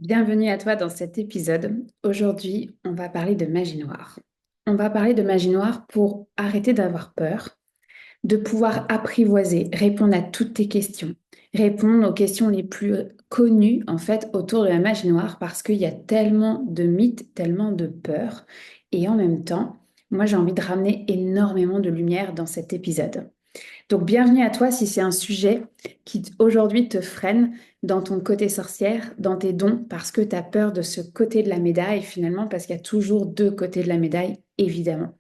Bienvenue à toi dans cet épisode. Aujourd'hui, on va parler de magie noire. On va parler de magie noire pour arrêter d'avoir peur, de pouvoir apprivoiser, répondre à toutes tes questions, répondre aux questions les plus connues en fait autour de la magie noire parce qu'il y a tellement de mythes, tellement de peurs et en même temps, moi j'ai envie de ramener énormément de lumière dans cet épisode. Donc, bienvenue à toi si c'est un sujet qui aujourd'hui te freine dans ton côté sorcière, dans tes dons, parce que tu as peur de ce côté de la médaille, finalement, parce qu'il y a toujours deux côtés de la médaille, évidemment.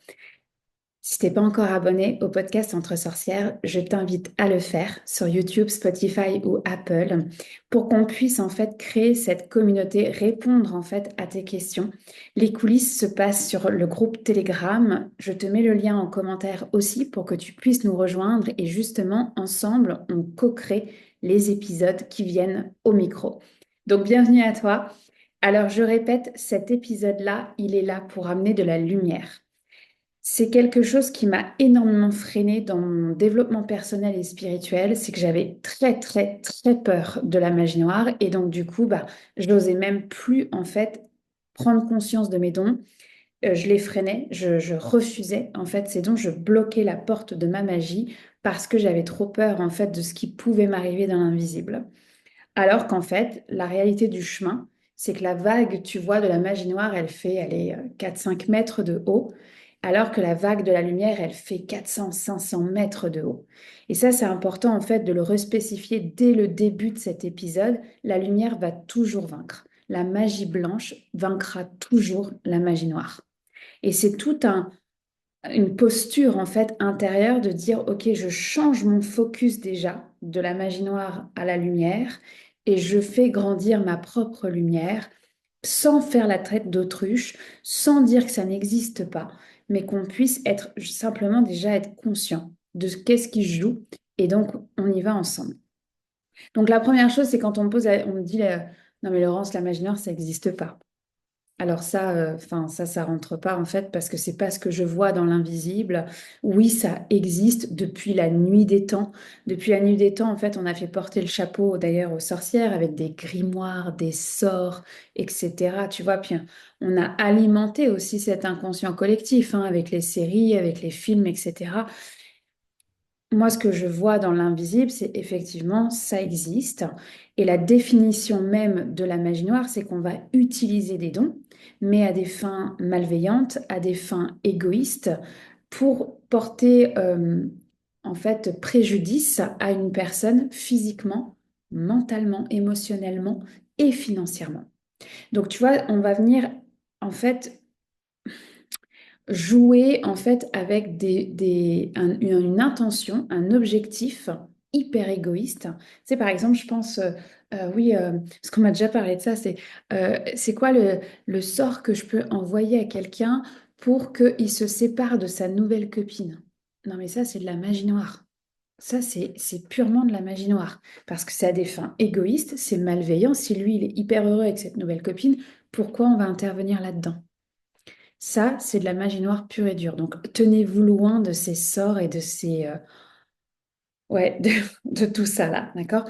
Si t'es pas encore abonné au podcast Entre Sorcières, je t'invite à le faire sur YouTube, Spotify ou Apple pour qu'on puisse en fait créer cette communauté, répondre en fait à tes questions. Les coulisses se passent sur le groupe Telegram. Je te mets le lien en commentaire aussi pour que tu puisses nous rejoindre et justement ensemble on co-crée les épisodes qui viennent au micro. Donc bienvenue à toi. Alors je répète, cet épisode-là, il est là pour amener de la lumière. C'est quelque chose qui m'a énormément freinée dans mon développement personnel et spirituel, c'est que j'avais très très très peur de la magie noire et donc du coup je n'osais même plus en fait prendre conscience de mes dons. Je les freinais, je refusais en fait ces dons, je bloquais la porte de ma magie parce que j'avais trop peur en fait de ce qui pouvait m'arriver dans l'invisible. Alors qu'en fait, la réalité du chemin, c'est que la vague, tu vois, de la magie noire, elle est 4-5 mètres de haut, alors que la vague de la lumière, elle fait 400-500 mètres de haut. Et ça, c'est important en fait de le respécifier dès le début de cet épisode. La lumière va toujours vaincre. La magie blanche vaincra toujours la magie noire. Et c'est une posture en fait intérieure de dire, OK, je change mon focus déjà de la magie noire à la lumière et je fais grandir ma propre lumière sans faire la traite d'autruche, sans dire que ça n'existe pas, mais qu'on puisse être simplement déjà être conscient de qu'est-ce qui se joue et donc on y va ensemble. Donc la première chose, c'est quand on me pose, on me dit, non mais Laurence, la magie noire, ça n'existe pas. Alors ça, ça rentre pas en fait parce que c'est pas ce que je vois dans l'invisible. Oui, ça existe depuis la nuit des temps. Depuis la nuit des temps, en fait, on a fait porter le chapeau d'ailleurs aux sorcières avec des grimoires, des sorts, etc. Tu vois, puis on a alimenté aussi cet inconscient collectif hein, avec les séries, avec les films, etc. Moi, ce que je vois dans l'invisible, c'est effectivement, ça existe. Et la définition même de la magie noire, c'est qu'on va utiliser des dons, mais à des fins malveillantes, à des fins égoïstes, pour porter en fait préjudice à une personne physiquement, mentalement, émotionnellement et financièrement. Donc, tu vois, on va venir en fait jouer en fait avec une intention, un objectif hyper égoïste. C'est par exemple, je pense, oui, parce qu'on m'a déjà parlé de ça, c'est quoi le sort que je peux envoyer à quelqu'un pour qu'il se sépare de sa nouvelle copine? Non, mais ça, c'est de la magie noire. Ça, c'est purement de la magie noire. Parce que c'est à des fins égoïstes, c'est malveillant. Si lui, il est hyper heureux avec cette nouvelle copine, pourquoi on va intervenir là-dedans? Ça, c'est de la magie noire pure et dure. Donc, tenez-vous loin de ces sorts et de ouais, de tout ça là, d'accord?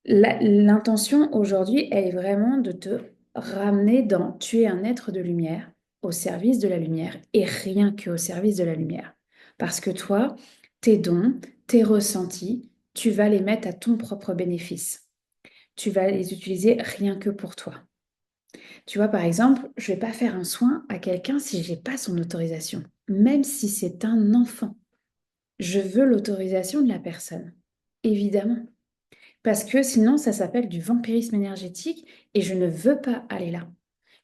L'intention aujourd'hui, elle est vraiment de te ramener dans, tu es un être de lumière au service de la lumière et rien que au service de la lumière. Parce que toi, tes dons, tes ressentis, tu vas les mettre à ton propre bénéfice. Tu vas les utiliser rien que pour toi. Tu vois, par exemple, je vais pas faire un soin à quelqu'un si j'ai pas son autorisation, même si c'est un enfant. Je veux l'autorisation de la personne, évidemment, parce que sinon ça s'appelle du vampirisme énergétique et je ne veux pas aller là.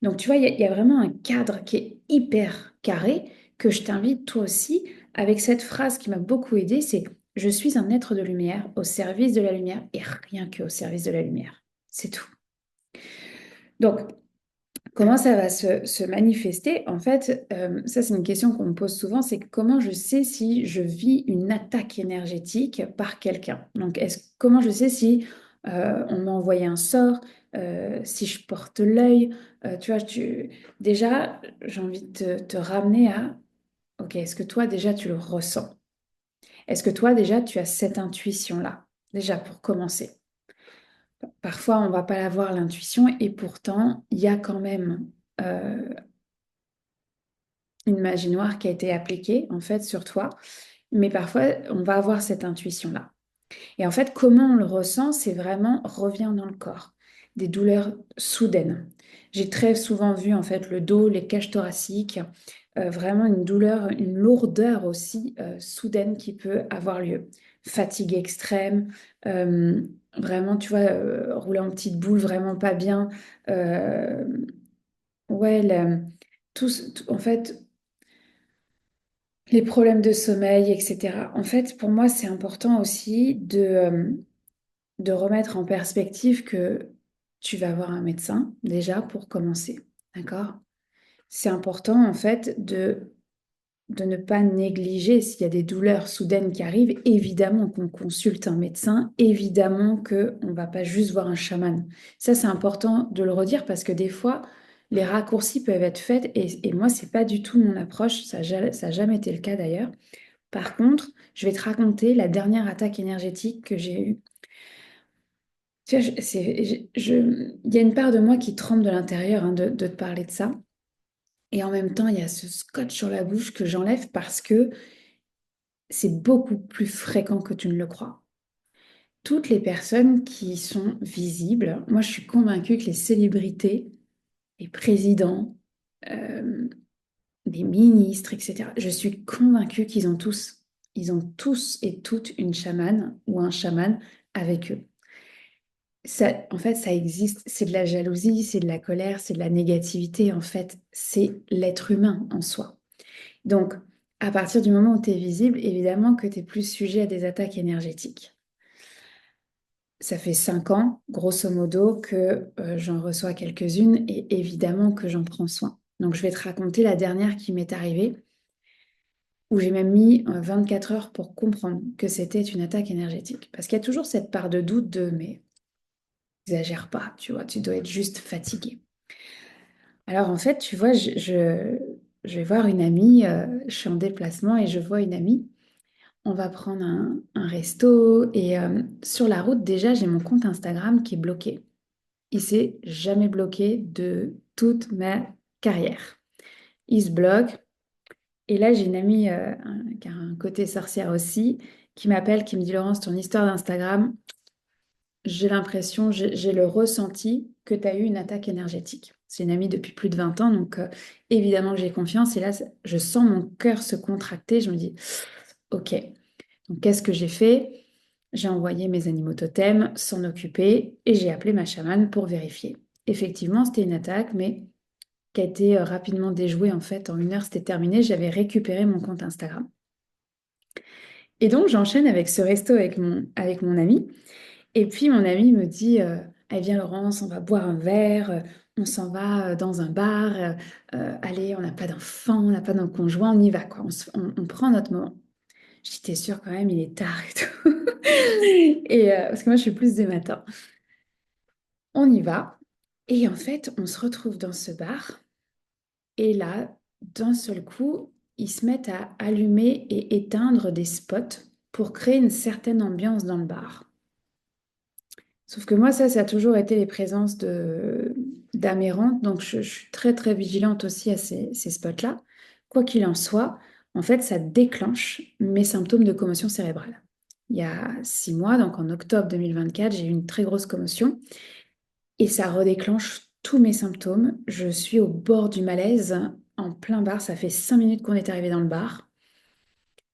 Donc tu vois, il y a vraiment un cadre qui est hyper carré que je t'invite toi aussi avec cette phrase qui m'a beaucoup aidée, c'est je suis un être de lumière au service de la lumière et rien que au service de la lumière. C'est tout. Donc comment ça va se manifester? En fait, ça c'est une question qu'on me pose souvent, c'est comment je sais si je vis une attaque énergétique par quelqu'un? Donc, comment je sais si on m'a envoyé un sort, si je porte l'œil? Tu vois, déjà, j'ai envie de te ramener à, ok, est-ce que toi déjà tu le ressens? Est-ce que toi déjà tu as cette intuition-là? Déjà pour commencer. Parfois, on va pas avoir l'intuition et pourtant, il y a quand même euh, une magie noire qui a été appliquée en fait sur toi. Mais parfois, on va avoir cette intuition-là. Et en fait, comment on le ressent, c'est vraiment revient dans le corps, des douleurs soudaines. J'ai très souvent vu en fait le dos, les cages thoraciques, vraiment une douleur, une lourdeur aussi soudaine qui peut avoir lieu. Fatigue extrême, euh, vraiment, tu vois, rouler en petite boule, vraiment pas bien. Euh, ouais, en fait, les problèmes de sommeil, etc. En fait, pour moi, c'est important aussi de remettre en perspective que tu vas voir un médecin, déjà, pour commencer. D'accord? C'est important, en fait, de ne pas négliger s'il y a des douleurs soudaines qui arrivent. Évidemment qu'on consulte un médecin, évidemment qu'on ne va pas juste voir un chaman. Ça, c'est important de le redire parce que des fois, les raccourcis peuvent être faits et moi, c'est pas du tout mon approche. Ça a jamais été le cas d'ailleurs. Par contre, je vais te raconter la dernière attaque énergétique que j'ai eue. Tu vois, il y a une part de moi qui tremble de l'intérieur hein, de te parler de ça. Et en même temps, il y a ce scotch sur la bouche que j'enlève parce que c'est beaucoup plus fréquent que tu ne le crois. Toutes les personnes qui sont visibles, moi je suis convaincue que les célébrités, les présidents, euh, les ministres, etc., je suis convaincue ils ont tous et toutes une chamane ou un chaman avec eux. Ça, en fait, ça existe, c'est de la jalousie, c'est de la colère, c'est de la négativité, en fait, c'est l'être humain en soi. Donc, à partir du moment où tu es visible, évidemment que tu es plus sujet à des attaques énergétiques. Ça fait 5 ans, grosso modo, que j'en reçois quelques-unes et évidemment que j'en prends soin. Donc, je vais te raconter la dernière qui m'est arrivée, où j'ai même mis 24 heures pour comprendre que c'était une attaque énergétique. Parce qu'il y a toujours cette part de doute de, mais exagère pas, tu vois, tu dois être juste fatigué. Alors en fait, tu vois, je vais voir une amie, je suis en déplacement et je vois une amie. On va prendre un resto et sur la route, déjà, j'ai mon compte Instagram qui est bloqué. Il s'est jamais bloqué de toute ma carrière. Il se bloque. Et là, j'ai une amie qui a un côté sorcière aussi, qui m'appelle, qui me dit, Laurence, ton histoire d'Instagram, j'ai l'impression, j'ai le ressenti que tu as eu une attaque énergétique. C'est une amie depuis plus de 20 ans, donc évidemment que j'ai confiance. Et là, je sens mon cœur se contracter. Je me dis, OK, donc qu'est-ce que j'ai fait? J'ai envoyé mes animaux totems s'en occuper et j'ai appelé ma chamane pour vérifier. Effectivement, c'était une attaque, mais qui a été rapidement déjouée. En fait, en 1 heure, c'était terminé. J'avais récupéré mon compte Instagram. Et donc, j'enchaîne avec ce resto avec mon ami. Et puis mon amie me dit, eh viens Laurence, on va boire un verre, on s'en va dans un bar, allez, on n'a pas d'enfant, on n'a pas de conjoint, on y va quoi, on prend notre moment. Je dis, t'es sûre quand même, il est tard et tout. Et, parce que moi je suis plus des matins. On y va et en fait on se retrouve dans ce bar et là, d'un seul coup, ils se mettent à allumer et éteindre des spots pour créer une certaine ambiance dans le bar. Sauf que moi, ça a toujours été les présences d'âmes errantes, donc je suis très très vigilante aussi à ces spots-là. Quoi qu'il en soit, en fait, ça déclenche mes symptômes de commotion cérébrale. Il y a 6 mois, donc en octobre 2024, j'ai eu une très grosse commotion et ça redéclenche tous mes symptômes. Je suis au bord du malaise, en plein bar. Ça fait 5 minutes qu'on est arrivé dans le bar.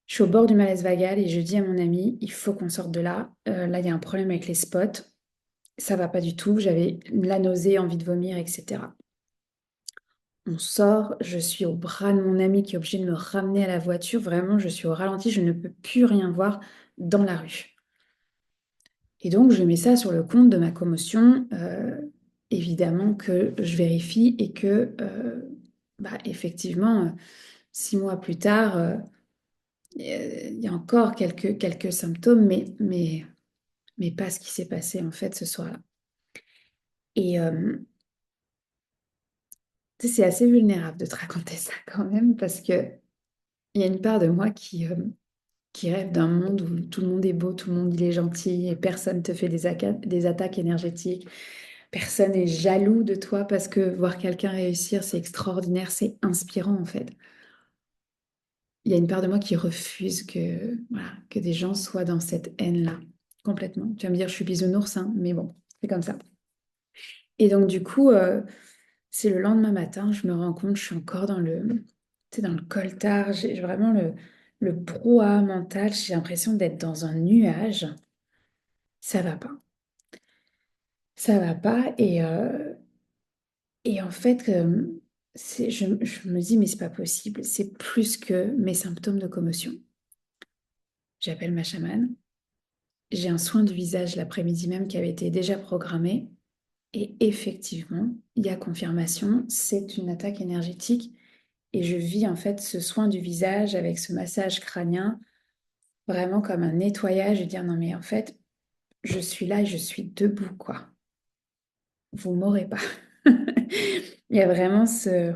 Je suis au bord du malaise vagal et je dis à mon ami, il faut qu'on sorte de là. Là, il y a un problème avec les spots. Ça va pas du tout, j'avais la nausée, envie de vomir, etc. On sort, je suis au bras de mon ami qui est obligé de me ramener à la voiture. Vraiment, je suis au ralenti, je ne peux plus rien voir dans la rue. Et donc, je mets ça sur le compte de ma commotion. Évidemment que je vérifie et que, effectivement, 6 mois plus tard, il y a encore quelques symptômes, mais pas ce qui s'est passé en fait ce soir-là. Et, tu sais, c'est assez vulnérable de te raconter ça quand même parce que il y a une part de moi qui rêve d'un monde où tout le monde est beau, tout le monde il est gentil et personne te fait des attaques énergétiques. Personne est jaloux de toi parce que voir quelqu'un réussir, c'est extraordinaire, c'est inspirant en fait. Il y a une part de moi qui refuse que, voilà, que des gens soient dans cette haine-là, complètement. Tu vas me dire, je suis bisounours, hein, mais bon, c'est comme ça. Et donc, du coup, c'est le lendemain matin, je me rends compte, je suis encore dans tu sais, dans le coltard, j'ai vraiment le brouhaha mental, j'ai l'impression d'être dans un nuage. Ça va pas. Ça va pas. Et en fait, je me dis, mais c'est pas possible. C'est plus que mes symptômes de commotion. J'appelle ma chamane. J'ai un soin du visage l'après-midi même qui avait été déjà programmé. Et effectivement, il y a confirmation, c'est une attaque énergétique. Et je vis en fait ce soin du visage avec ce massage crânien vraiment comme un nettoyage et dire non mais en fait, je suis là et je suis debout quoi. Vous m'aurez pas. Il y a vraiment ce...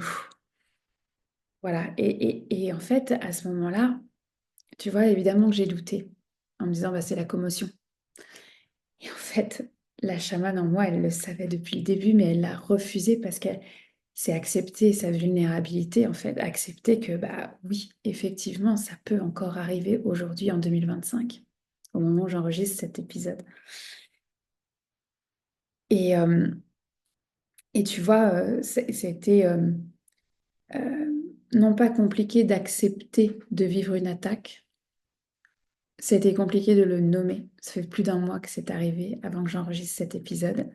Voilà. Et en fait, à ce moment-là, tu vois, évidemment que j'ai douté en me disant bah, c'est la commotion. Et en fait, la chamane en moi, elle le savait depuis le début, mais elle l'a refusé parce qu'elle s'est accepter sa vulnérabilité, en fait, accepter que, bah oui, effectivement, ça peut encore arriver aujourd'hui en 2025, au moment où j'enregistre cet épisode. Et, euh, et tu vois, c'était euh, non pas compliqué d'accepter de vivre une attaque, c'était compliqué de le nommer. Ça fait plus d'un mois que c'est arrivé avant que j'enregistre cet épisode.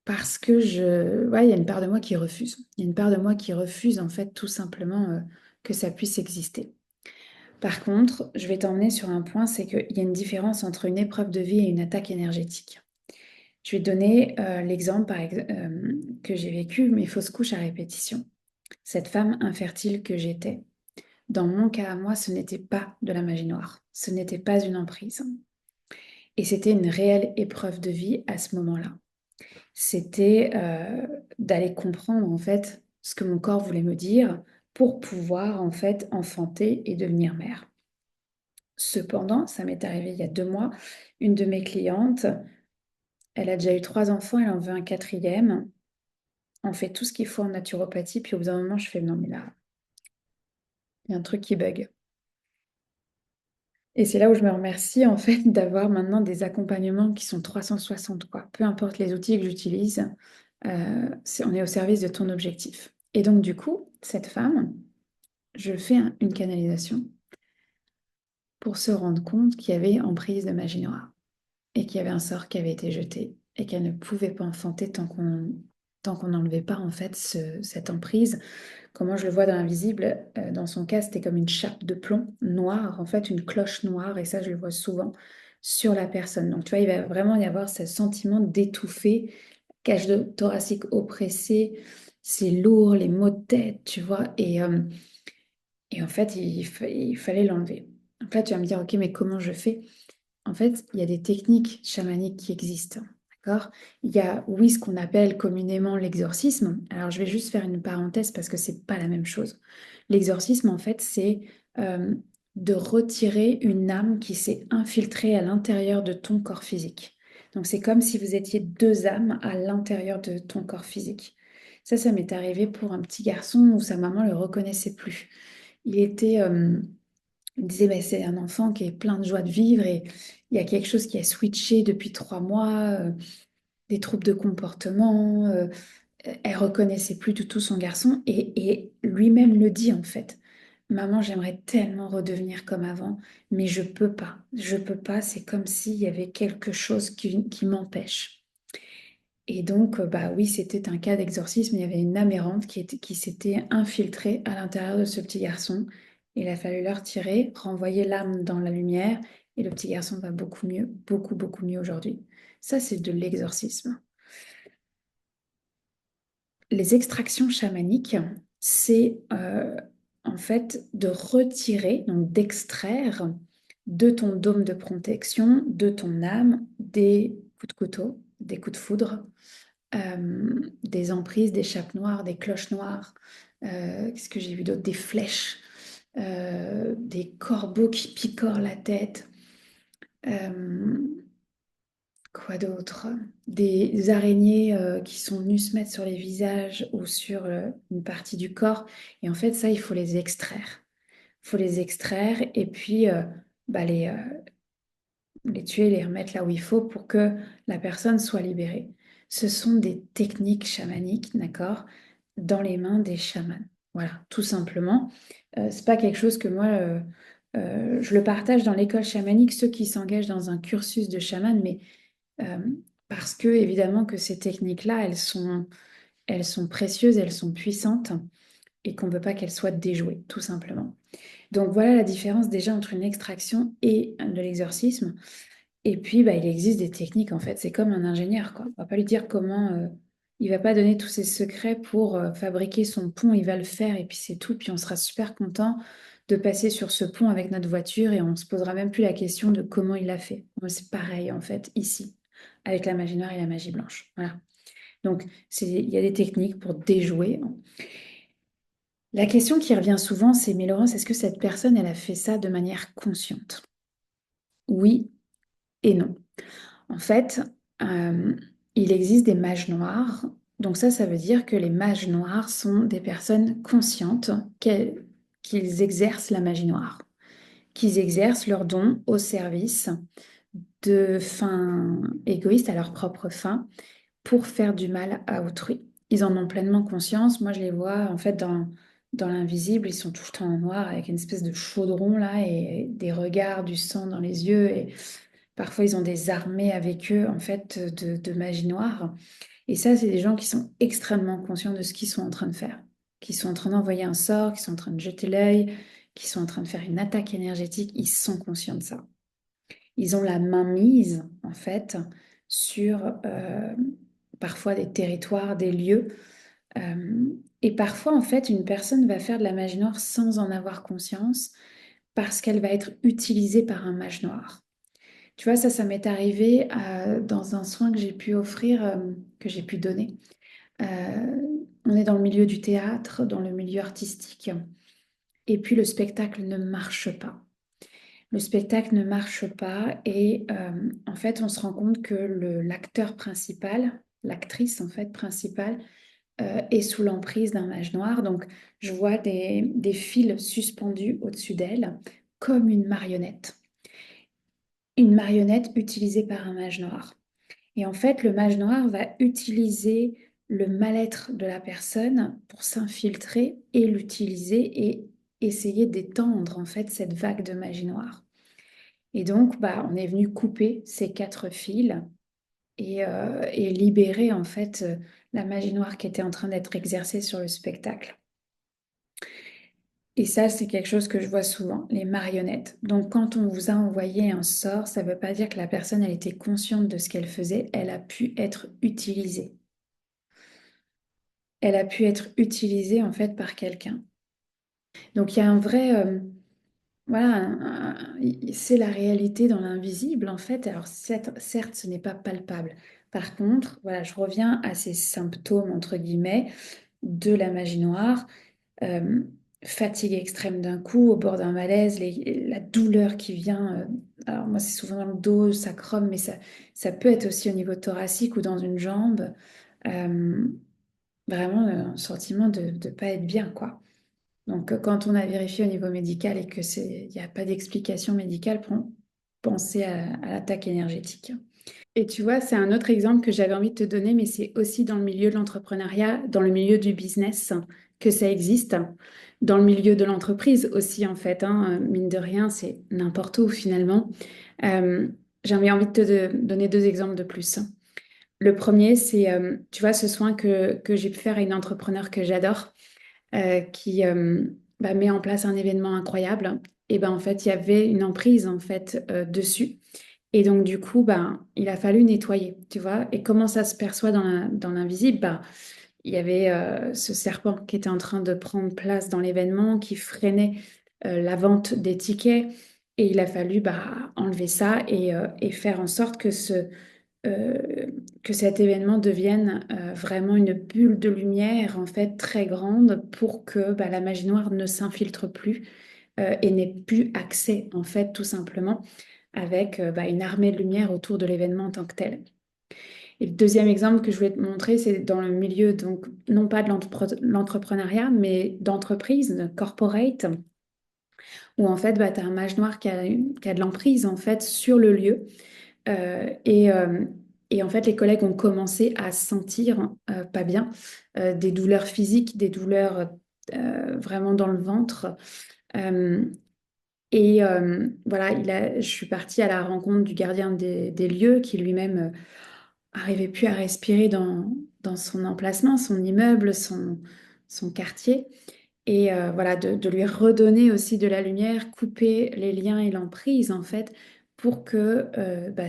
Parce que ouais, il y a une part de moi qui refuse. Il y a une part de moi qui refuse, en fait, tout simplement que ça puisse exister. Par contre, je vais t'emmener sur un point, c'est qu'il y a une différence entre une épreuve de vie et une attaque énergétique. Je vais te donner l'exemple que j'ai vécu, mes fausses couches à répétition. Cette femme infertile que j'étais, dans mon cas à moi, ce n'était pas de la magie noire, ce n'était pas une emprise. Et c'était une réelle épreuve de vie à ce moment-là. C'était d'aller comprendre en fait ce que mon corps voulait me dire pour pouvoir en fait enfanter et devenir mère. Cependant, ça m'est arrivé il y a 2 mois, une de mes clientes, elle a déjà eu 3 enfants, elle en veut un quatrième. On fait tout ce qu'il faut en naturopathie, puis au bout d'un moment, je fais non, mais là, il y a un truc qui bug. Et c'est là où je me remercie en fait d'avoir maintenant des accompagnements qui sont 360, quoi. Peu importe les outils que j'utilise, on est au service de ton objectif. Et donc, du coup, cette femme, je fais une canalisation pour se rendre compte qu'il y avait emprise de magie noire et qu'il y avait un sort qui avait été jeté et qu'elle ne pouvait pas enfanter tant qu'on n'enlevait pas en fait cette emprise. Comment je le vois dans l'invisible, dans son cas, c'était comme une chape de plomb noire, en fait une cloche noire, et ça je le vois souvent sur la personne. Donc tu vois, il va vraiment y avoir ce sentiment d'étouffer, cage de thoracique oppressée, c'est lourd, les maux de tête, tu vois, et en fait il fallait l'enlever. Donc là tu vas me dire, ok, mais comment je fais? En fait, il y a des techniques chamaniques qui existent, d'accord? Il y a, oui, ce qu'on appelle communément l'exorcisme. Alors, je vais juste faire une parenthèse parce que c'est pas la même chose. L'exorcisme, en fait, c'est euh, de retirer une âme qui s'est infiltrée à l'intérieur de ton corps physique. Donc, c'est comme si vous étiez deux âmes à l'intérieur de ton corps physique. Ça m'est arrivé pour un petit garçon où sa maman le reconnaissait plus. Il était... il me disait, bah, c'est un enfant qui est plein de joie de vivre et il y a quelque chose qui a switché depuis 3 mois, des troubles de comportement. Elle reconnaissait plus du tout son garçon et lui-même le dit en fait. Maman, j'aimerais tellement redevenir comme avant, mais je peux pas. Je peux pas. C'est comme s'il y avait quelque chose qui m'empêche. Et donc, bah oui, c'était un cas d'exorcisme. Il y avait une âme errante qui s'était infiltrée à l'intérieur de ce petit garçon. Il a fallu le retirer, renvoyer l'âme dans la lumière, et le petit garçon va beaucoup mieux, beaucoup, beaucoup mieux aujourd'hui. Ça, c'est de l'exorcisme. Les extractions chamaniques, c'est en fait de retirer, donc d'extraire de ton dôme de protection, de ton âme, des coups de couteau, des coups de foudre, des emprises, des chapes noires, des cloches noires. Qu'est-ce que j'ai vu d'autre? Des flèches. des corbeaux qui picorent la tête. Euh, Quoi d'autre? Des araignées qui sont venues se mettre sur les visages ou sur une partie du corps. Et en fait, ça, il faut les extraire. Il faut les extraire et puis bah, les tuer, les remettre là où il faut pour que la personne soit libérée. Ce sont des techniques chamaniques, d'accord, dans les mains des chamans. Voilà, tout simplement. C'est pas quelque chose que moi, je le partage dans l'école chamanique, ceux qui s'engagent dans un cursus de chaman, mais euh, parce que évidemment que ces techniques-là, elles sont précieuses, elles sont puissantes et qu'on ne veut pas qu'elles soient déjouées, tout simplement. Donc voilà la différence déjà entre une extraction et de l'exorcisme. Et puis, bah, il existe des techniques, en fait. C'est comme un ingénieur, quoi. On va pas lui dire comment... il va pas donner tous ses secrets pour fabriquer son pont. Il va le faire et puis c'est tout. Puis on sera super content de passer sur ce pont avec notre voiture et on se posera même plus la question de comment il l'a fait. Moi, c'est pareil, en fait, ici, avec la magie noire et la magie blanche. Voilà. Donc, il y a des techniques pour déjouer. La question qui revient souvent, c'est, mais Laurence, est-ce que cette personne, elle a fait ça de manière consciente? Oui et non. En fait, euh, il existe des mages noirs. Donc ça veut dire que les mages noirs sont des personnes conscientes qu'ils exercent la magie noire, qu'ils exercent leurs dons au service de fins égoïstes, à leur propre fin, pour faire du mal à autrui. Ils en ont pleinement conscience. Moi, je les vois en fait dans l'invisible. Ils sont tout le temps en noir avec une espèce de chaudron là et des regards, du sang dans les yeux. Et parfois, ils ont des armées avec eux en fait de magie noire. Et ça, c'est des gens qui sont extrêmement conscients de ce qu'ils sont en train de faire, qui sont en train d'envoyer un sort, qui sont en train de jeter l'œil, qui sont en train de faire une attaque énergétique. Ils sont conscients de ça. Ils ont la main mise, en fait, sur parfois des territoires, des lieux. Et parfois, en fait, une personne va faire de la magie noire sans en avoir conscience parce qu'elle va être utilisée par un mage noir. Tu vois, ça m'est arrivé dans un soin que j'ai pu offrir, que j'ai pu donner. Euh, on est dans le milieu du théâtre, dans le milieu artistique, et puis le spectacle ne marche pas. Le spectacle ne marche pas et en fait, on se rend compte que l'acteur principal, l'actrice en fait principale, est sous l'emprise d'un mage noir. Donc, je vois des fils suspendus au-dessus d'elle, comme une marionnette. Une marionnette utilisée par un mage noir. Et en fait, le mage noir va utiliser le mal-être de la personne pour s'infiltrer et l'utiliser et essayer d'étendre en fait cette vague de magie noire. Et donc, bah, on est venu couper ces quatre fils et libérer en fait la magie noire qui était en train d'être exercée sur le spectacle. Et ça, c'est quelque chose que je vois souvent, les marionnettes. Donc, quand on vous a envoyé un sort, ça ne veut pas dire que la personne, elle était consciente de ce qu'elle faisait, elle a pu être utilisée. Elle a pu être utilisée en fait par quelqu'un. Donc, il y a un vrai, voilà, c'est la réalité dans l'invisible, en fait. Alors, certes, ce n'est pas palpable. Par contre, voilà, je reviens à ces symptômes, entre guillemets, de la magie noire. Euh, Fatigue extrême d'un coup, au bord d'un malaise, la douleur qui vient. Alors, moi, c'est souvent dans le dos, sacrum, mais ça peut être aussi au niveau thoracique ou dans une jambe. Euh, Vraiment, un sentiment de ne pas être bien, quoi. Donc, quand on a vérifié au niveau médical et que il n'y a pas d'explication médicale, pensez à l'attaque énergétique. Et tu vois, c'est un autre exemple que j'avais envie de te donner, mais c'est aussi dans le milieu de l'entrepreneuriat, dans le milieu du business que ça existe, dans le milieu de l'entreprise aussi, en fait, hein. Mine de rien, c'est n'importe où finalement. J'avais envie de te donner deux exemples de plus. Le premier, c'est, tu vois, ce soin que j'ai pu faire à une entrepreneur que j'adore. Qui bah, met en place un événement incroyable. Et ben en fait, il y avait une emprise en fait dessus. Et donc du coup, ben, il a fallu nettoyer, tu vois. Et comment ça se perçoit dans l'invisible? Bah, il y avait ce serpent qui était en train de prendre place dans l'événement, qui freinait la vente des tickets. Et il a fallu bah, enlever ça et faire en sorte euh, que cet événement devienne vraiment une bulle de lumière en fait très grande pour que bah, la magie noire ne s'infiltre plus et n'ait plus accès, en fait, tout simplement, avec une armée de lumière autour de l'événement en tant que tel. Et le deuxième exemple que je voulais te montrer, c'est dans le milieu, donc non pas de l'entrepreneuriat, mais d'entreprise, de corporate, où en fait, tu as un mage noir qui a de l'emprise en fait sur le lieu. Euh, et, euh, et en fait, les collègues ont commencé à sentir pas bien, des douleurs physiques, des douleurs vraiment dans le ventre. Euh, voilà, je suis partie à la rencontre du gardien des lieux qui lui-même arrivait plus à respirer dans son emplacement, son immeuble, son quartier. Et voilà, de lui redonner aussi de la lumière, couper les liens et l'emprise, en fait, pour que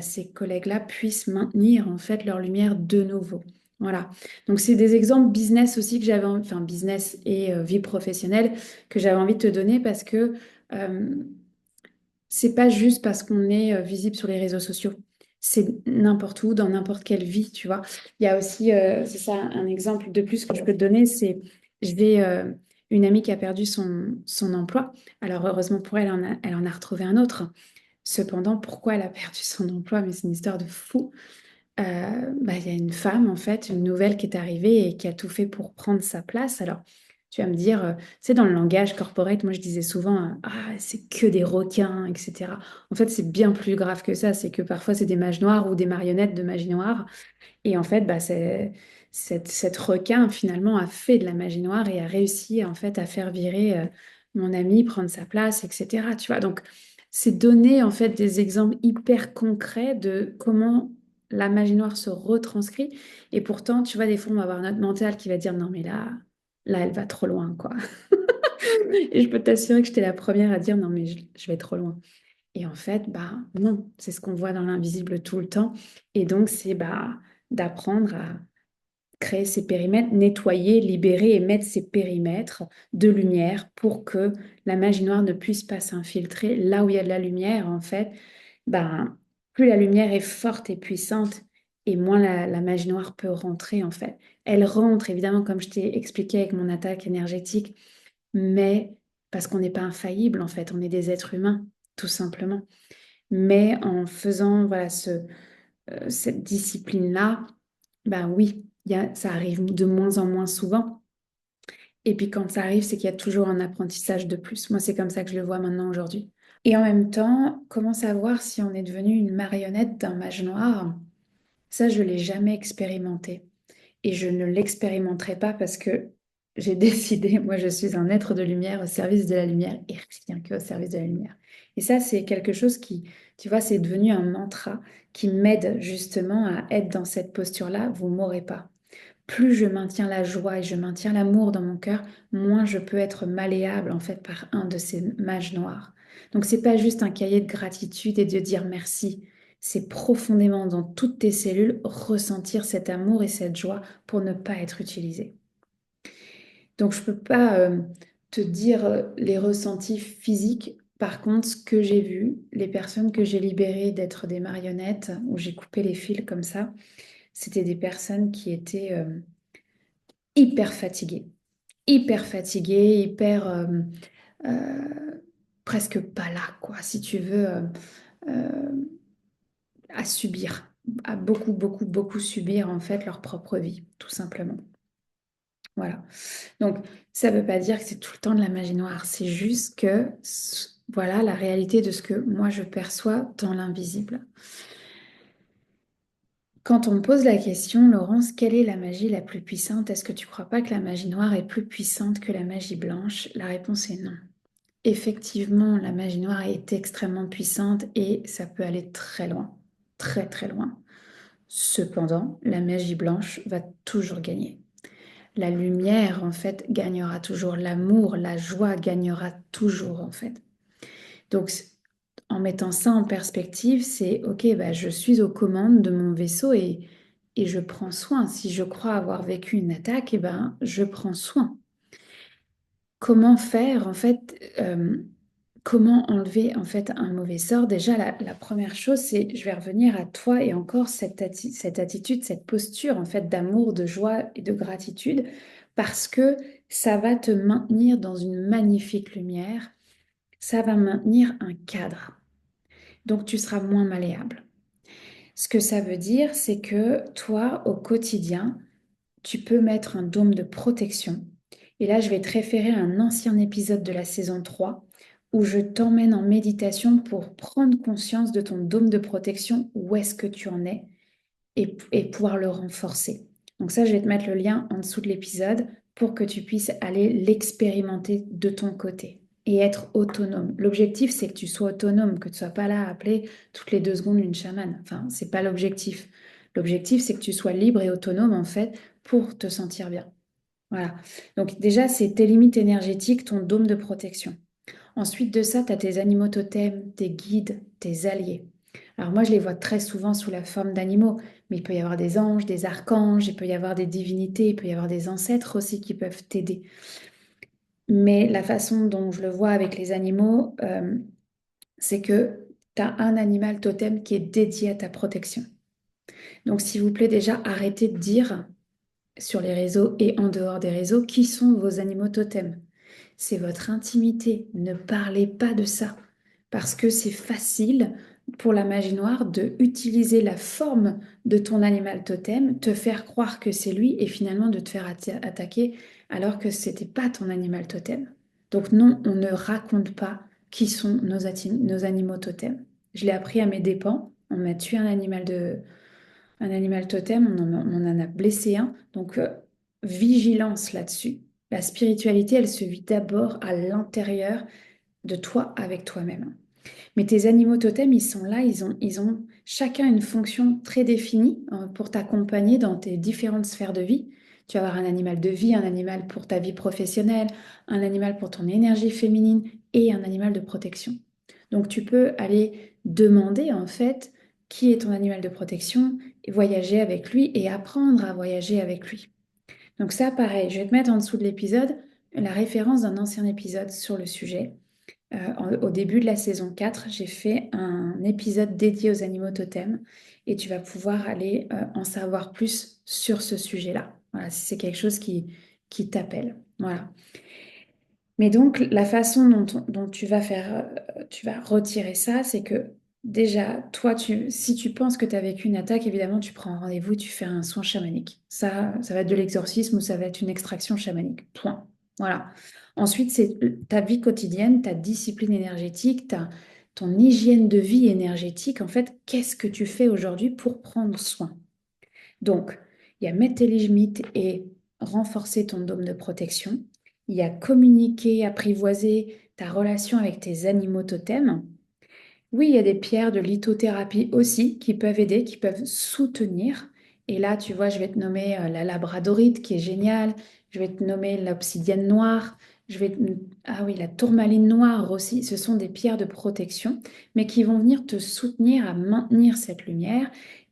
ces collègues-là puissent maintenir, en fait, leur lumière de nouveau. Voilà. Donc, c'est des exemples business aussi que enfin, business et vie professionnelle que j'avais envie de te donner parce que euh, c'est pas juste parce qu'on est visible sur les réseaux sociaux. C'est n'importe où, dans n'importe quelle vie, tu vois. Il y a aussi, c'est ça, un exemple de plus que je peux te donner, c'est, j'ai une amie qui a perdu son emploi. Alors, heureusement pour elle, elle en a retrouvé un autre. Cependant, pourquoi elle a perdu son emploi? Mais c'est une histoire de fou. Il y a une femme, en fait, une nouvelle qui est arrivée et qui a tout fait pour prendre sa place. Alors, tu vas me dire, c'est dans le langage corporate, moi je disais souvent, ah, c'est que des requins, etc. En fait, c'est bien plus grave que ça. C'est que parfois, c'est des mages noirs ou des marionnettes de magie noire. Et en fait, cette requin, finalement, a fait de la magie noire et a réussi, en fait, à faire virer mon ami, prendre sa place, etc. Tu vois, donc, c'est donner, en fait, des exemples hyper concrets de comment la magie noire se retranscrit. Et pourtant, tu vois, des fois, on va avoir notre mental qui va dire, non, mais là, elle va trop loin, quoi. Et je peux t'assurer que j'étais la première à dire, non, mais je vais trop loin. Et en fait, non, c'est ce qu'on voit dans l'invisible tout le temps. Et donc, c'est d'apprendre à créer ces périmètres, nettoyer, libérer et mettre ces périmètres de lumière pour que la magie noire ne puisse pas s'infiltrer. Là où il y a de la lumière, en fait, plus la lumière est forte et puissante et moins la magie noire peut rentrer, en fait. Elle rentre, évidemment, comme je t'ai expliqué avec mon attaque énergétique, mais parce qu'on n'est pas infaillible, en fait, on est des êtres humains, tout simplement. Mais en faisant voilà, cette discipline-là, oui, ça arrive de moins en moins souvent. Et puis quand ça arrive, c'est qu'il y a toujours un apprentissage de plus. Moi, c'est comme ça que je le vois maintenant aujourd'hui. Et en même temps, comment savoir si on est devenu une marionnette d'un mage noir? Ça, je ne l'ai jamais expérimenté. Et je ne l'expérimenterai pas parce que j'ai décidé, moi je suis un être de lumière au service de la lumière et rien que au service de la lumière. Et ça, c'est quelque chose qui, tu vois, c'est devenu un mantra qui m'aide justement à être dans cette posture-là. Vous m'aurez pas. Plus je maintiens la joie et je maintiens l'amour dans mon cœur, moins je peux être malléable en fait par un de ces mages noirs. Donc c'est pas juste un cahier de gratitude et de dire merci. C'est profondément dans toutes tes cellules ressentir cet amour et cette joie pour ne pas être utilisé. Donc je peux pas te dire les ressentis physiques. Par contre, ce que j'ai vu, les personnes que j'ai libérées d'être des marionnettes, où j'ai coupé les fils comme ça, c'était des personnes qui étaient hyper fatiguées hyper fatiguée, hyper presque pas là, quoi, si tu veux, euh, à subir, à beaucoup, beaucoup, beaucoup subir en fait leur propre vie, tout simplement. Voilà. Donc, ça ne veut pas dire que c'est tout le temps de la magie noire, c'est juste que, voilà, la réalité de ce que moi je perçois dans l'invisible. Quand on me pose la question, Laurence, quelle est la magie la plus puissante? Est-ce que tu ne crois pas que la magie noire est plus puissante que la magie blanche? La réponse est non. Effectivement, la magie noire est extrêmement puissante et ça peut aller très loin, très très loin. Cependant, la magie blanche va toujours gagner. La lumière, en fait, gagnera toujours. L'amour, la joie gagnera toujours, en fait. Donc, en mettant ça en perspective, c'est OK, je suis aux commandes de mon vaisseau et je prends soin. Si je crois avoir vécu une attaque, je prends soin. Comment faire, en fait, comment enlever en fait un mauvais sort? Déjà, la première chose, c'est, je vais revenir à toi et encore cette attitude, cette posture en fait d'amour, de joie et de gratitude, parce que ça va te maintenir dans une magnifique lumière. Ça va maintenir un cadre. Donc, tu seras moins malléable. Ce que ça veut dire, c'est que toi, au quotidien, tu peux mettre un dôme de protection. Et là, je vais te référer à un ancien épisode de la saison 3 où je t'emmène en méditation pour prendre conscience de ton dôme de protection, où est-ce que tu en es, et pouvoir le renforcer. Donc ça, je vais te mettre le lien en dessous de l'épisode pour que tu puisses aller l'expérimenter de ton côté et être autonome. L'objectif, c'est que tu sois autonome, que tu ne sois pas là à appeler toutes les 2 secondes une chamane. Enfin, c'est pas l'objectif. L'objectif, c'est que tu sois libre et autonome, en fait, pour te sentir bien. Voilà. Donc déjà, c'est tes limites énergétiques, ton dôme de protection. Ensuite de ça, tu as tes animaux totems, tes guides, tes alliés. Alors moi, je les vois très souvent sous la forme d'animaux, mais il peut y avoir des anges, des archanges, il peut y avoir des divinités, il peut y avoir des ancêtres aussi qui peuvent t'aider. Mais la façon dont je le vois avec les animaux, c'est que tu as un animal totem qui est dédié à ta protection. Donc s'il vous plaît, déjà, arrêtez de dire sur les réseaux et en dehors des réseaux qui sont vos animaux totems. C'est votre intimité. Ne parlez pas de ça. Parce que c'est facile pour la magie noire de utiliser la forme de ton animal totem, te faire croire que c'est lui et finalement de te faire attaquer alors que c'était pas ton animal totem. Donc non, on ne raconte pas qui sont nos animaux totems. Je l'ai appris à mes dépens. On m'a tué un animal totem, on en a blessé un. Donc, vigilance là-dessus. La spiritualité, elle se vit d'abord à l'intérieur de toi avec toi-même. Mais tes animaux totems, ils sont là, ils ont chacun une fonction très définie pour t'accompagner dans tes différentes sphères de vie. Tu vas avoir un animal de vie, un animal pour ta vie professionnelle, un animal pour ton énergie féminine et un animal de protection. Donc tu peux aller demander en fait qui est ton animal de protection, et voyager avec lui et apprendre à voyager avec lui. Donc ça, pareil, je vais te mettre en dessous de l'épisode la référence d'un ancien épisode sur le sujet. Au début de la saison 4, j'ai fait un épisode dédié aux animaux totems et tu vas pouvoir aller en savoir plus sur ce sujet-là. Voilà, si c'est quelque chose qui t'appelle. Voilà. Mais donc, la façon dont tu vas retirer ça, c'est que déjà, toi, si tu penses que tu as vécu une attaque, évidemment, tu prends un rendez-vous, tu fais un soin chamanique. Ça va être de l'exorcisme ou ça va être une extraction chamanique. Point. Voilà. Ensuite, c'est ta vie quotidienne, ta discipline énergétique, ton hygiène de vie énergétique. En fait, qu'est-ce que tu fais aujourd'hui pour prendre soin? Donc, il y a mettre tes limites et renforcer ton dôme de protection. Il y a communiquer, apprivoiser ta relation avec tes animaux totems. Oui, il y a des pierres de lithothérapie aussi qui peuvent aider, qui peuvent soutenir. Et là, tu vois, je vais te nommer la labradorite qui est géniale. Je vais te nommer l'obsidienne noire. Ah oui, la tourmaline noire aussi. Ce sont des pierres de protection, mais qui vont venir te soutenir à maintenir cette lumière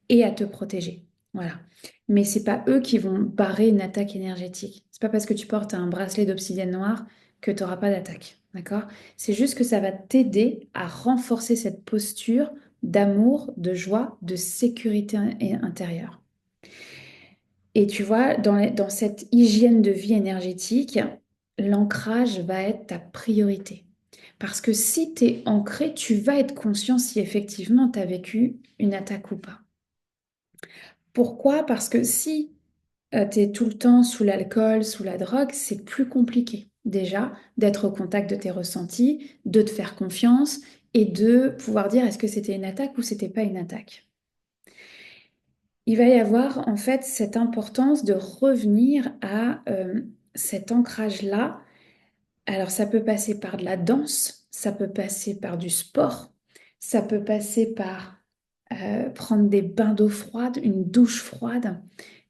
et à te protéger. Voilà. Mais c'est pas eux qui vont barrer une attaque énergétique. C'est pas parce que tu portes un bracelet d'obsidienne noire que tu n'auras pas d'attaque. D'accord? C'est juste que ça va t'aider à renforcer cette posture d'amour, de joie, de sécurité intérieure. Et tu vois, dans cette hygiène de vie énergétique, l'ancrage va être ta priorité. Parce que si tu es ancré, tu vas être conscient si effectivement tu as vécu une attaque ou pas. Pourquoi? Parce que si tu es tout le temps sous l'alcool, sous la drogue, c'est plus compliqué déjà d'être au contact de tes ressentis, de te faire confiance et de pouvoir dire est-ce que c'était une attaque ou c'était pas une attaque. Il va y avoir en fait cette importance de revenir à cet ancrage-là. Alors ça peut passer par de la danse, ça peut passer par du sport, ça peut passer par prendre des bains d'eau froide, une douche froide,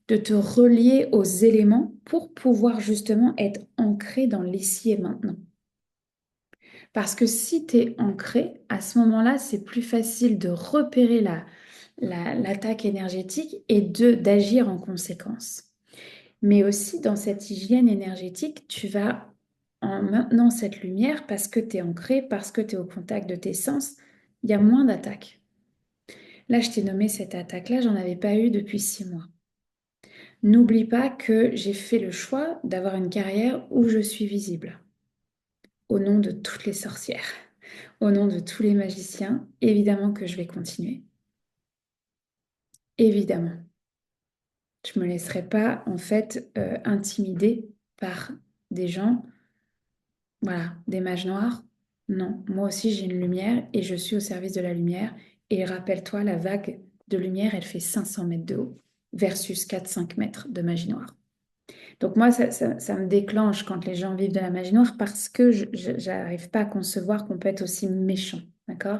de te relier aux éléments pour pouvoir justement être ancré dans l'ici et maintenant. Parce que si tu es ancré, à ce moment-là, c'est plus facile de repérer l'attaque énergétique et d'agir en conséquence. Mais aussi dans cette hygiène énergétique, tu vas, en maintenant cette lumière, parce que tu es ancré, parce que tu es au contact de tes sens, il y a moins d'attaques. Là, je t'ai nommé cette attaque-là, j'en avais pas eu depuis 6 mois. N'oublie pas que j'ai fait le choix d'avoir une carrière où je suis visible, au nom de toutes les sorcières. Au nom de tous les magiciens, évidemment que je vais continuer. Évidemment. Je ne me laisserai pas, en fait, intimider par des gens, voilà, des mages noirs. Non, moi aussi j'ai une lumière et je suis au service de la lumière. Et rappelle-toi, la vague de lumière, elle fait 500 mètres de haut versus 4-5 mètres de magie noire. Donc moi, ça me déclenche quand les gens vivent de la magie noire parce que je n'arrive pas à concevoir qu'on peut être aussi méchant, d'accord?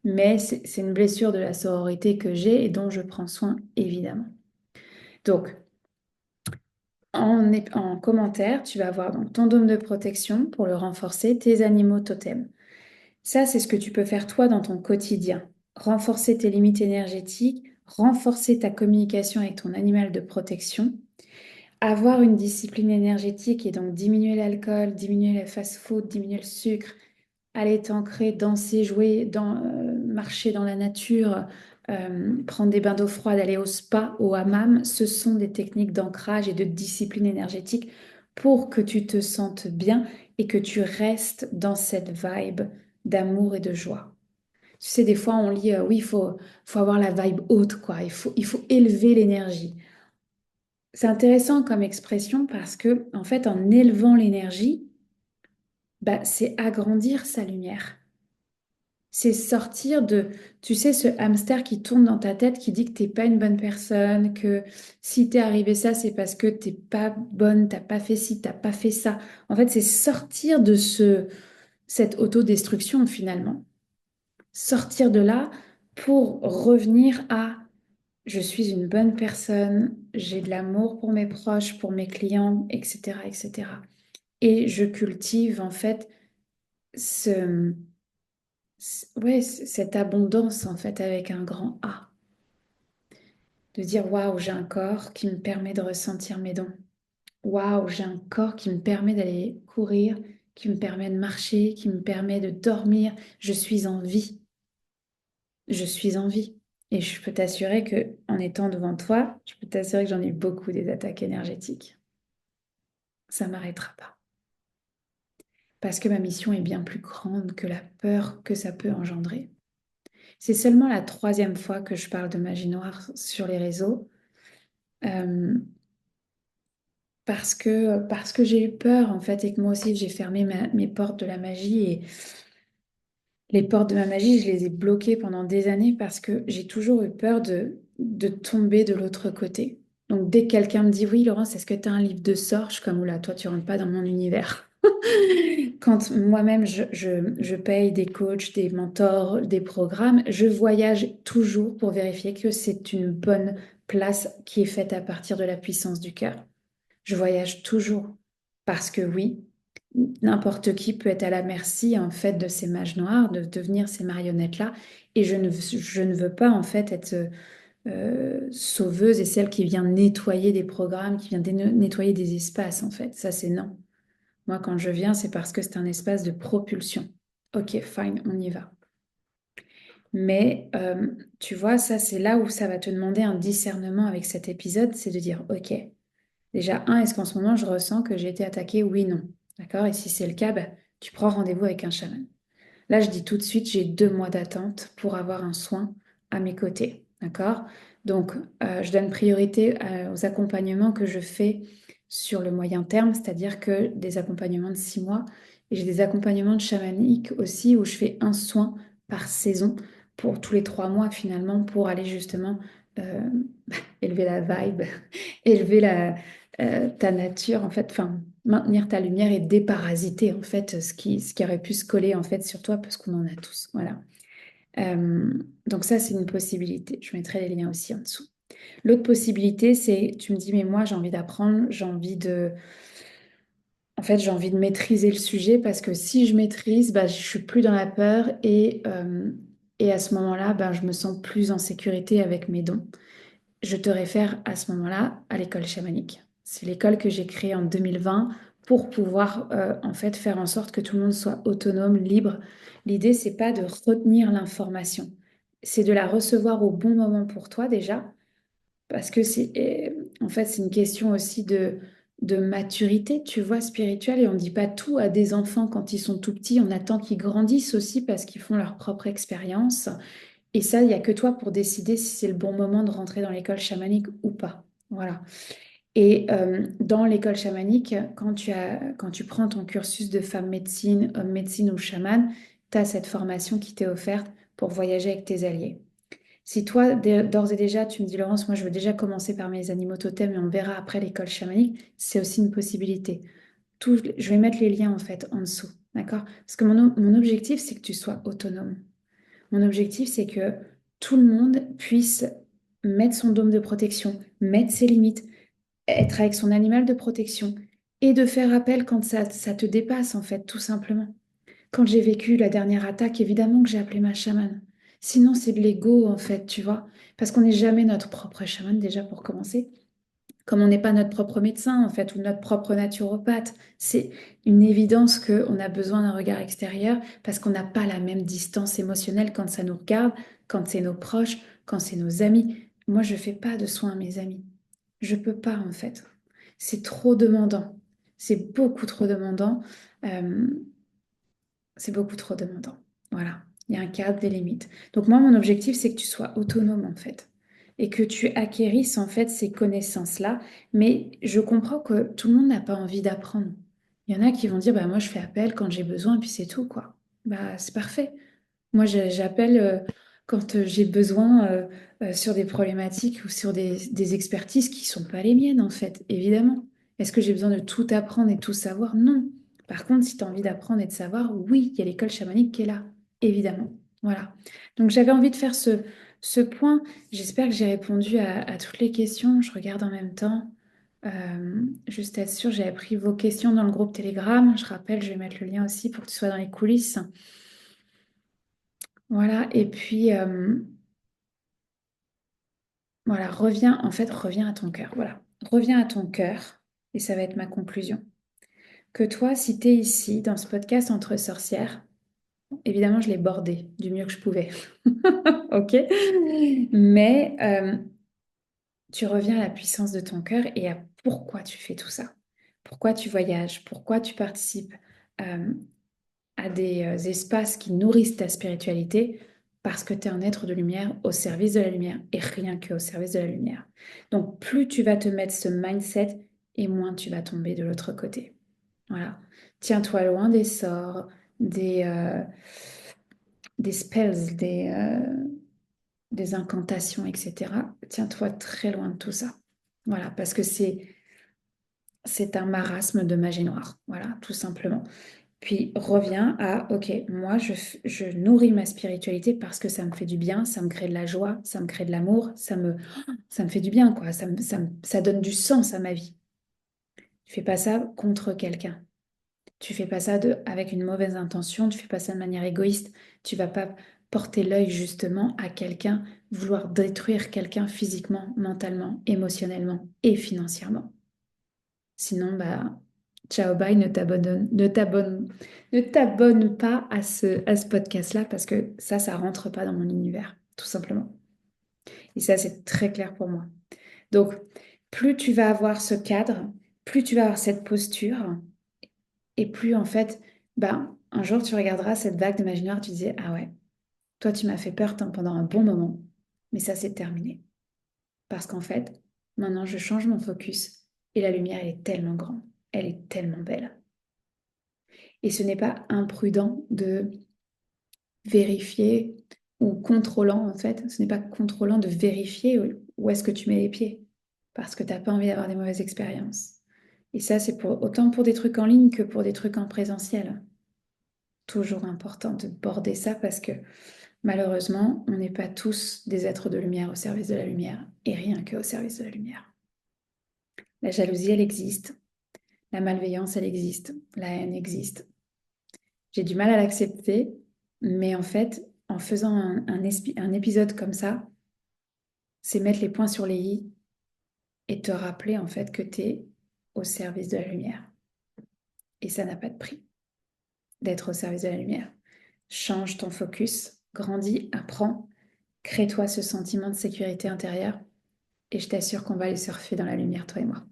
Mais c'est une blessure de la sororité que j'ai et dont je prends soin, évidemment. Donc, en commentaire, tu vas avoir donc ton dôme de protection pour le renforcer, tes animaux totems. Ça, c'est ce que tu peux faire toi dans ton quotidien. Renforcer tes limites énergétiques, renforcer ta communication avec ton animal de protection, avoir une discipline énergétique et donc diminuer l'alcool, diminuer le fast-food, diminuer le sucre, aller t'ancrer, danser, jouer, marcher dans la nature, prendre des bains d'eau froide, aller au spa, au hammam, ce sont des techniques d'ancrage et de discipline énergétique pour que tu te sentes bien et que tu restes dans cette vibe d'amour et de joie. Tu sais, des fois, on lit, oui, faut avoir la vibe haute, quoi. Il faut élever l'énergie. C'est intéressant comme expression parce que, en fait, en élevant l'énergie, bah, c'est agrandir sa lumière. C'est sortir de, tu sais, ce hamster qui tourne dans ta tête, qui dit que t'es pas une bonne personne, que si t'es arrivé ça, c'est parce que t'es pas bonne, t'as pas fait ci, t'as pas fait ça. En fait, c'est sortir de cette autodestruction finalement. Sortir de là pour revenir à je suis une bonne personne, j'ai de l'amour pour mes proches, pour mes clients, etc., etc. Et je cultive en fait ce ouais, cette abondance en fait avec un grand A, de dire waouh, j'ai un corps qui me permet de ressentir mes dons. Waouh, j'ai un corps qui me permet d'aller courir, qui me permet de marcher, qui me permet de dormir. Je suis en vie. Je suis en vie. Et je peux t'assurer que en étant devant toi, je peux t'assurer que j'en ai eu beaucoup des attaques énergétiques. Ça m'arrêtera pas. Parce que ma mission est bien plus grande que la peur que ça peut engendrer. C'est seulement la troisième fois que je parle de magie noire sur les réseaux, euh, parce que j'ai eu peur en fait et que moi aussi j'ai fermé mes portes de la magie et les portes de ma magie, je les ai bloquées pendant des années parce que j'ai toujours eu peur de tomber de l'autre côté. Donc dès que quelqu'un me dit oui Laurence, est-ce que tu as un livre de sorts? Je suis comme oula, toi tu rentres pas dans mon univers. Quand moi-même je paye des coachs, des mentors, des programmes, je voyage toujours pour vérifier que c'est une bonne place qui est faite à partir de la puissance du cœur. Je voyage toujours parce que oui, n'importe qui peut être à la merci en fait de ces mages noirs, de devenir ces marionnettes-là. Et je ne veux pas en fait être sauveuse et celle qui vient nettoyer des programmes, qui vient nettoyer des espaces en fait. Ça, c'est non. Moi, quand je viens, c'est parce que c'est un espace de propulsion. Ok, fine, on y va. Mais tu vois, ça, c'est là où ça va te demander un discernement avec cet épisode, c'est de dire, ok, déjà, est-ce qu'en ce moment, je ressens que j'ai été attaquée? Oui, non. D'accord? Et si c'est le cas, bah, tu prends rendez-vous avec un chaman. Là, je dis tout de suite, j'ai 2 mois d'attente pour avoir un soin à mes côtés. D'accord? Donc, je donne priorité aux accompagnements que je fais sur le moyen terme, c'est-à-dire que des accompagnements de 6 mois. Et j'ai des accompagnements de chamanique aussi où je fais un soin par saison pour tous les 3 mois finalement pour aller justement euh, élever la vibe, élever ta nature en fait, enfin maintenir ta lumière et déparasiter en fait ce qui aurait pu se coller en fait sur toi parce qu'on en a tous. Voilà. Euh, donc ça, c'est une possibilité. Je mettrai les liens aussi en dessous. L'autre possibilité, c'est, tu me dis, mais moi, j'ai envie d'apprendre, en fait, j'ai envie de maîtriser le sujet parce que si je maîtrise, bah, je suis plus dans la peur et à ce moment-là, bah, je me sens plus en sécurité avec mes dons. Je te réfère à ce moment-là à l'école chamanique. C'est l'école que j'ai créée en 2020 pour pouvoir en fait faire en sorte que tout le monde soit autonome, libre. L'idée, c'est pas de retenir l'information, c'est de la recevoir au bon moment pour toi déjà, parce que en fait, c'est une question aussi de maturité, tu vois, spirituelle. Et on ne dit pas tout à des enfants quand ils sont tout petits. On attend qu'ils grandissent aussi parce qu'ils font leur propre expérience. Et ça, il n'y a que toi pour décider si c'est le bon moment de rentrer dans l'école chamanique ou pas. Voilà. Et dans l'école chamanique, quand tu prends ton cursus de femme médecine, homme médecine ou chaman, tu as cette formation qui t'est offerte pour voyager avec tes alliés. Si toi, d'ores et déjà, tu me dis, Laurence, moi, je veux déjà commencer par mes animaux totems et on verra après l'école chamanique, c'est aussi une possibilité. Je vais mettre les liens, en fait, en dessous, d'accord? Parce que mon objectif, c'est que tu sois autonome. Mon objectif, c'est que tout le monde puisse mettre son dôme de protection, mettre ses limites, être avec son animal de protection et de faire appel quand ça te dépasse, en fait, tout simplement. Quand j'ai vécu la dernière attaque, évidemment que j'ai appelé ma chamane. Sinon, c'est de l'ego, en fait, tu vois. Parce qu'on n'est jamais notre propre chamane, déjà, pour commencer. Comme on n'est pas notre propre médecin, en fait, ou notre propre naturopathe. C'est une évidence qu'on a besoin d'un regard extérieur parce qu'on n'a pas la même distance émotionnelle quand ça nous regarde, quand c'est nos proches, quand c'est nos amis. Moi, je ne fais pas de soins à mes amis. Je peux pas, en fait. C'est trop demandant. C'est beaucoup trop demandant. Euh, c'est beaucoup trop demandant. Voilà, il y a un cadre, des limites. Donc moi, mon objectif, c'est que tu sois autonome en fait et que tu acquérisses en fait ces connaissances-là. Mais je comprends que tout le monde n'a pas envie d'apprendre. Il y en a qui vont dire, bah moi, je fais appel quand j'ai besoin, puis c'est tout, quoi. Bah c'est parfait. Moi, j'appelle quand j'ai besoin sur des problématiques ou sur des expertises qui sont pas les miennes, en fait, évidemment. Est-ce que j'ai besoin de tout apprendre et tout savoir? Non. Par contre, si tu as envie d'apprendre et de savoir, oui, il y a l'école chamanique qui est là, évidemment. Voilà. Donc, j'avais envie de faire ce point. J'espère que j'ai répondu à toutes les questions. Je regarde en même temps. Juste être sûre, j'ai pris vos questions dans le groupe Telegram. Je rappelle, je vais mettre le lien aussi pour que tu sois dans les coulisses. Voilà, et puis, voilà, reviens à ton cœur. Voilà, reviens à ton cœur, et ça va être ma conclusion. Que toi, si tu es ici, dans ce podcast Entre sorcières, évidemment, je l'ai bordé du mieux que je pouvais. Ok? Mais tu reviens à la puissance de ton cœur et à pourquoi tu fais tout ça. Pourquoi tu voyages, pourquoi tu participes euh, à des espaces qui nourrissent ta spiritualité parce que tu es un être de lumière au service de la lumière et rien que au service de la lumière. Donc plus tu vas te mettre ce mindset et moins tu vas tomber de l'autre côté. Voilà. Tiens-toi loin des sorts, des spells, des incantations, etc. Tiens-toi très loin de tout ça. Voilà, parce que c'est un marasme de magie noire. Voilà, tout simplement. Puis reviens à, ok, moi je nourris ma spiritualité parce que ça me fait du bien, ça me crée de la joie, ça me crée de l'amour, ça me fait du bien, quoi. Ça donne du sens à ma vie. Tu fais pas ça contre quelqu'un. Tu fais pas ça avec une mauvaise intention, tu fais pas ça de manière égoïste. Tu vas pas porter l'œil justement à quelqu'un, vouloir détruire quelqu'un physiquement, mentalement, émotionnellement et financièrement. Sinon, bah, ciao, bye, ne t'abonne pas à ce podcast-là parce que ça rentre pas dans mon univers, tout simplement. Et ça, c'est très clair pour moi. Donc, plus tu vas avoir ce cadre, plus tu vas avoir cette posture, et plus en fait, ben, un jour, tu regarderas cette vague de magie noire, tu disais, ah ouais, toi, tu m'as fait peur pendant un bon moment, mais ça, c'est terminé. Parce qu'en fait, maintenant, je change mon focus et la lumière, elle est tellement grande, elle est tellement belle. Et ce n'est pas imprudent de vérifier ou contrôlant, en fait, ce n'est pas contrôlant de vérifier où est-ce que tu mets les pieds, parce que tu n'as pas envie d'avoir des mauvaises expériences. Et ça, c'est autant pour des trucs en ligne que pour des trucs en présentiel. Toujours important de border ça parce que malheureusement, on n'est pas tous des êtres de lumière au service de la lumière et rien que au service de la lumière. La jalousie, elle existe. La malveillance, elle existe. La haine existe. J'ai du mal à l'accepter, mais en fait, en faisant un épisode comme ça, c'est mettre les points sur les i et te rappeler en fait que tu es au service de la lumière. Et ça n'a pas de prix d'être au service de la lumière. Change ton focus, grandis, apprends, crée-toi ce sentiment de sécurité intérieure et je t'assure qu'on va aller surfer dans la lumière, toi et moi.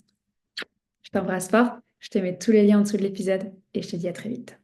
t'embrasse fort. Je te mets tous les liens en dessous de l'épisode et je te dis à très vite.